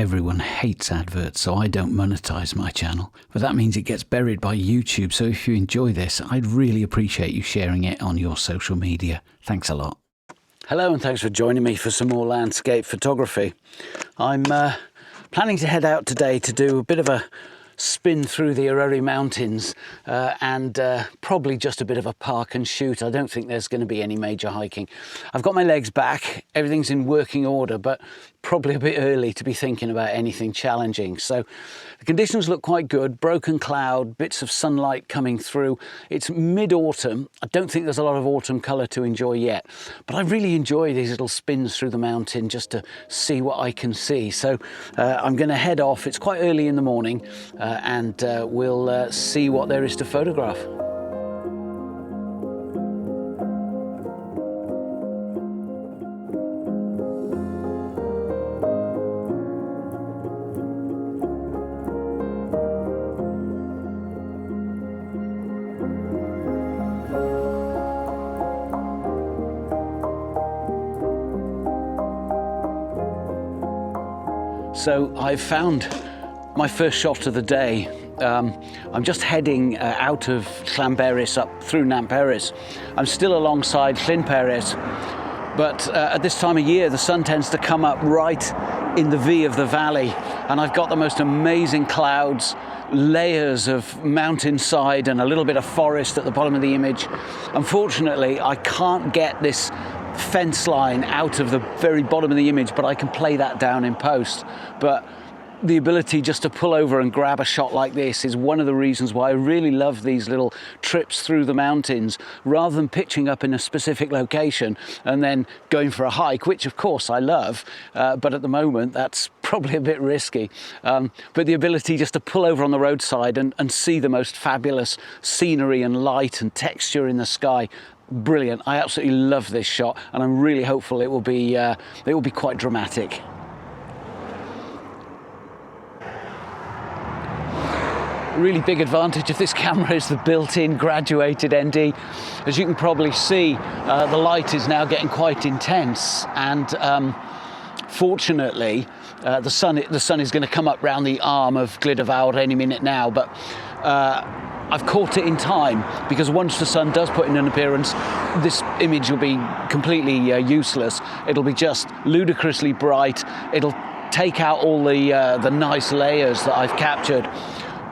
everyone hates adverts, so I don't monetize my channel. But that means it gets buried by YouTube, so if you enjoy this, I'd really appreciate you sharing it on your social media. Thanks a lot. Hello, and thanks for joining me for some more landscape photography. I'm planning to head out today to do a bit of a spin through the Eryri mountains and probably just a bit of a park and shoot. I don't think there's going to be any major hiking. I've got my legs back, everything's in working order, but probably a bit early to be thinking about anything challenging. So the conditions look quite good, broken cloud, bits of sunlight coming through. It's mid-autumn. I don't think there's a lot of autumn colour to enjoy yet, but I really enjoy these little spins through the mountain just to see what I can see. So I'm going to head off. It's quite early in the morning and we'll see what there is to photograph. So I've found my first shot of the day. I'm just heading out of Llanberis up through Namperis. I'm still alongside Llanberis, but at this time of year the sun tends to come up right in the V of the valley, and I've got the most amazing clouds, layers of mountainside and a little bit of forest at the bottom of the image. Unfortunately, I can't get this fence line out of the very bottom of the image, but I can play that down in post. But the ability just to pull over and grab a shot like this is one of the reasons why I really love these little trips through the mountains, rather than pitching up in a specific location and then going for a hike, which of course I love, but at the moment that's probably a bit risky. But the ability just to pull over on the roadside and see the most fabulous scenery and light and texture in the sky, brilliant. I absolutely love this shot, and I'm really hopeful it will be quite dramatic. Really big advantage of this camera is the built-in graduated ND. As you can probably see, the light is now getting quite intense, and fortunately the sun is going to come up round the arm of Glydavawr any minute now, but I've caught it in time, because once the sun does put in an appearance, this image will be completely useless. It'll be just ludicrously bright. It'll take out all the nice layers that I've captured.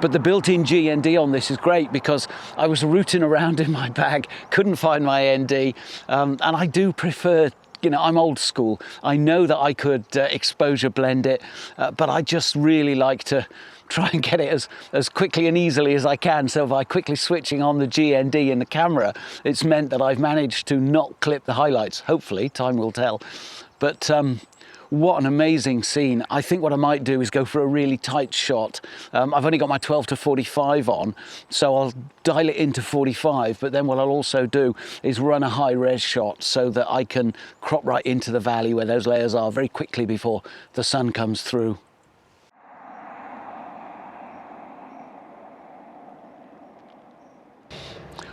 But the built-in GND on this is great, because I was rooting around in my bag, couldn't find my ND, and I do prefer, you know, I'm old school. I know that I could exposure blend it, but I just really like to try and get it as quickly and easily as I can. So by quickly switching on the GND in the camera, it's meant that I've managed to not clip the highlights. Hopefully, time will tell. But what an amazing scene. I think what I might do is go for a really tight shot. I've only got my 12 to 45 on, so I'll dial it into 45, but then what I'll also do is run a high res shot so that I can crop right into the valley where those layers are very quickly before the sun comes through.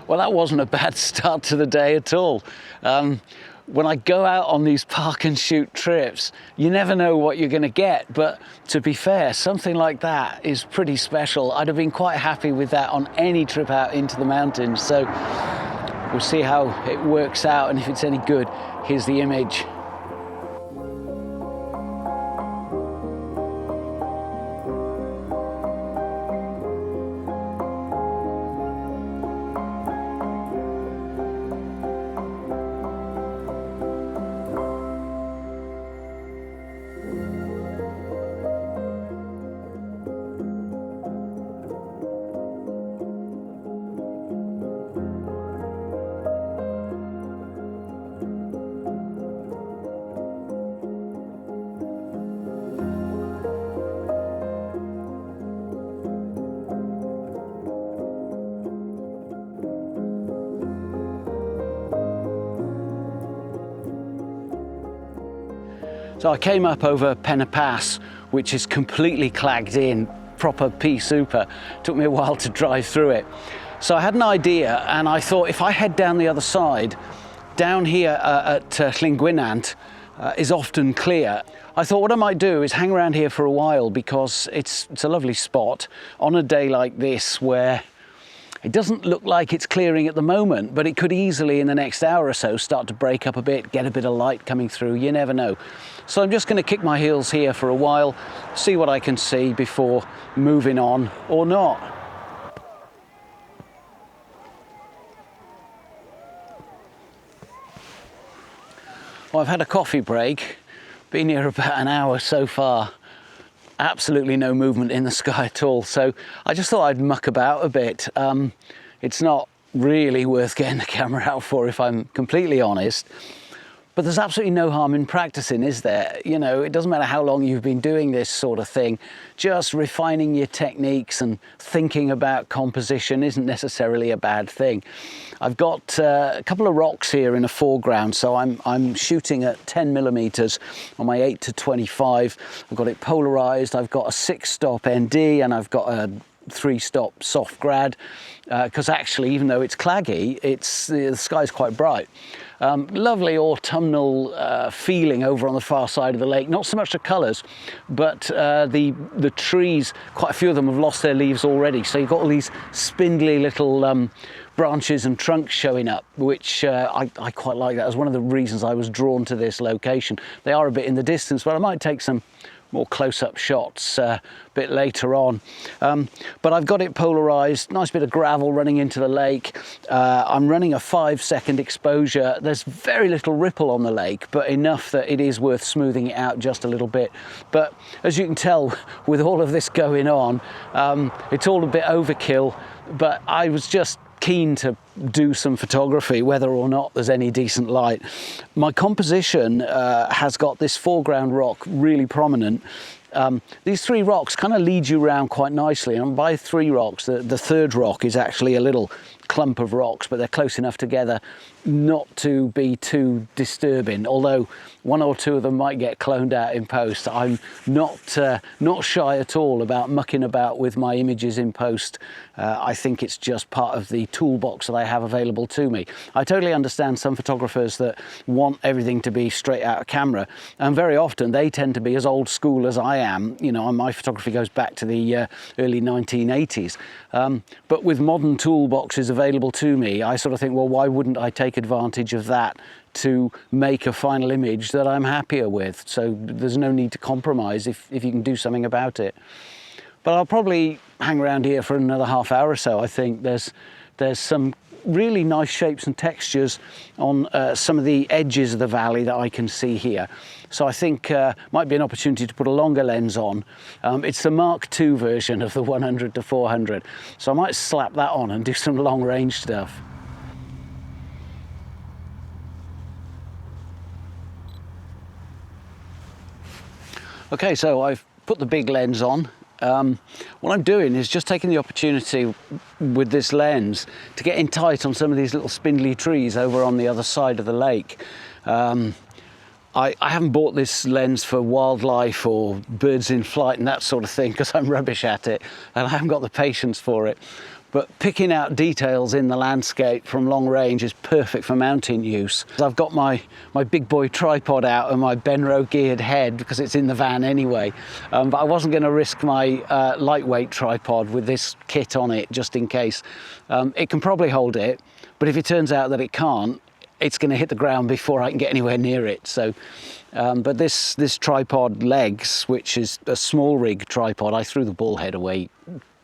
Well, that wasn't a bad start to the day at all. When I go out on these park and shoot trips, you never know what you're going to get, but to be fair, something like that is pretty special. I'd have been quite happy with that on any trip out into the mountains, so we'll see how it works out, and if it's any good, here's the image. So I came up over Penna Pass, which is completely clagged in, proper pea super. Took me a while to drive through it. So I had an idea, and I thought if I head down the other side, down here at Llangwynant is often clear. I thought what I might do is hang around here for a while, because it's a lovely spot on a day like this where it doesn't look like it's clearing at the moment, but it could easily in the next hour or so start to break up a bit, get a bit of light coming through, you never know. So I'm just going to kick my heels here for a while, see what I can see before moving on or not. Well, I've had a coffee break, been here about an hour so far. Absolutely no movement in the sky at all, so I just thought I'd muck about a bit. It's not really worth getting the camera out for, if I'm completely honest, but there's absolutely no harm in practicing, is there? You know, it doesn't matter how long you've been doing this sort of thing, just refining your techniques and thinking about composition isn't necessarily a bad thing. I've got a couple of rocks here in the foreground, so I'm shooting at 10mm on my 8-25. I've got it polarized, I've got a 6-stop ND, and I've got a 3-stop soft grad, because actually, even though it's claggy, the sky's quite bright. Lovely autumnal feeling over on the far side of the lake. Not so much the colours, but the trees, quite a few of them have lost their leaves already, so you've got all these spindly little branches and trunks showing up, which I quite like. That was one of the reasons I was drawn to this location. They are a bit in the distance, but I might take some more close-up shots a bit later on. But I've got it polarized, nice bit of gravel running into the lake. I'm running a 5-second exposure. There's very little ripple on the lake, but enough that it is worth smoothing it out just a little bit. But as you can tell, with all of this going on, it's all a bit overkill, but I was just keen to do some photography, whether or not there's any decent light. My composition has got this foreground rock really prominent. These 3 rocks kind of lead you around quite nicely, and by 3 rocks, the third rock is actually a little clump of rocks, but they're close enough together not to be too disturbing, although 1 or 2 of them might get cloned out in post. I'm not shy at all about mucking about with my images in post. I think it's just part of the toolbox that I have available to me. I totally understand some photographers that want everything to be straight out of camera, and very often they tend to be as old school as I am. You know, my photography goes back to the early 1980s. But with modern toolboxes available to me, I sort of think, well, why wouldn't I take advantage of that to make a final image that I'm happier with? So there's no need to compromise if you can do something about it. But I'll probably hang around here for another half hour or so. I think there's some really nice shapes and textures on some of the edges of the valley that I can see here. So I think might be an opportunity to put a longer lens on. It's the Mark II version of the 100-400. So I might slap that on and do some long range stuff. Okay, so I've put the big lens on. What I'm doing is just taking the opportunity with this lens to get in tight on some of these little spindly trees over on the other side of the lake. I haven't bought this lens for wildlife or birds in flight and that sort of thing, because I'm rubbish at it and I haven't got the patience for it. But picking out details in the landscape from long range is perfect for mounting use. I've got my big boy tripod out and my Benro geared head because it's in the van anyway. But I wasn't going to risk my lightweight tripod with this kit on it just in case. It can probably hold it, but if it turns out that it can't, it's going to hit the ground before I can get anywhere near it. So, but this tripod legs, which is a small rig tripod, I threw the ball head away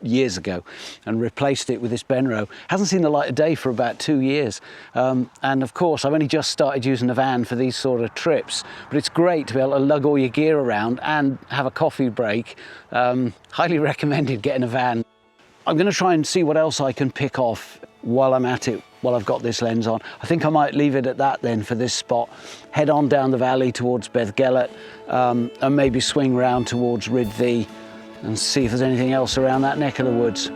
years ago and replaced it with this Benro. Hasn't seen the light of day for about 2 years. And of course, I've only just started using the van for these sort of trips, but it's great to be able to lug all your gear around and have a coffee break. Highly recommended getting a van. I'm going to try and see what else I can pick off while I'm at it, while I've got this lens on. I think I might leave it at that then for this spot. Head on down the valley towards Bethgelert, and maybe swing round towards Rydvee and see if there's anything else around that neck of the woods.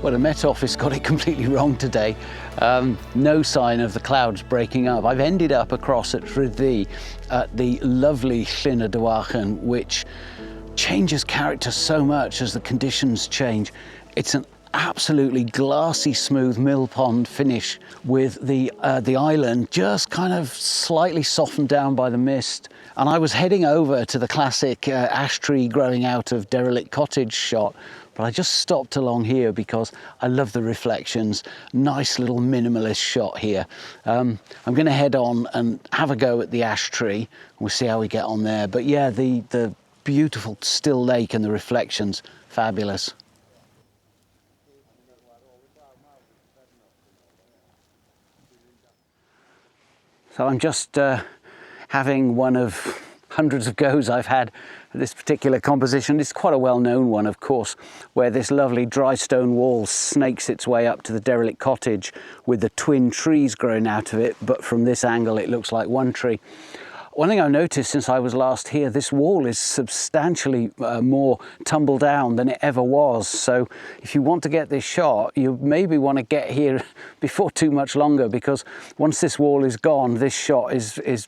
Well, the Met Office got it completely wrong today. No sign of the clouds breaking up. I've ended up across at Eryri at the lovely Llyn y Dywachan, which changes character so much as the conditions change. It's an absolutely glassy smooth mill pond finish with the island just kind of slightly softened down by the mist. And I was heading over to the classic ash tree growing out of derelict cottage shot, but I just stopped along here because I love the reflections. Nice little minimalist shot here. I'm going to head on and have a go at the ash tree. We'll see how we get on there. But yeah, the beautiful still lake and the reflections, fabulous. So I'm just having one of hundreds of goes I've had at this particular composition. It's quite a well-known one, of course, where this lovely dry stone wall snakes its way up to the derelict cottage with the twin trees growing out of it, but from this angle it looks like one tree. One thing I've noticed since I was last here, this wall is substantially more tumble down than it ever was. So if you want to get this shot, you maybe want to get here before too much longer, because once this wall is gone, this shot is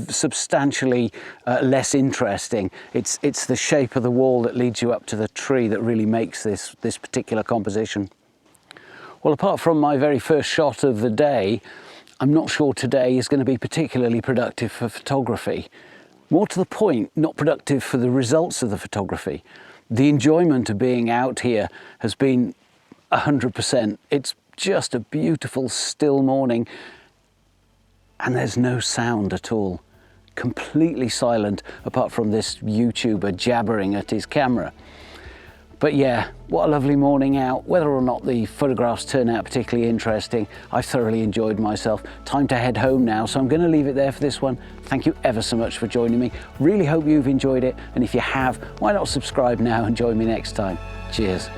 substantially less interesting. It's the shape of the wall that leads you up to the tree that really makes this particular composition. Well, apart from my very first shot of the day, I'm not sure today is going to be particularly productive for photography. More to the point, not productive for the results of the photography. The enjoyment of being out here has been 100%. It's just a beautiful still morning and there's no sound at all. Completely silent apart from this YouTuber jabbering at his camera. But yeah, what a lovely morning out. Whether or not the photographs turn out particularly interesting, I thoroughly enjoyed myself. Time to head home now, so I'm going to leave it there for this one. Thank you ever so much for joining me. Really hope you've enjoyed it, and if you have, why not subscribe now and join me next time. Cheers.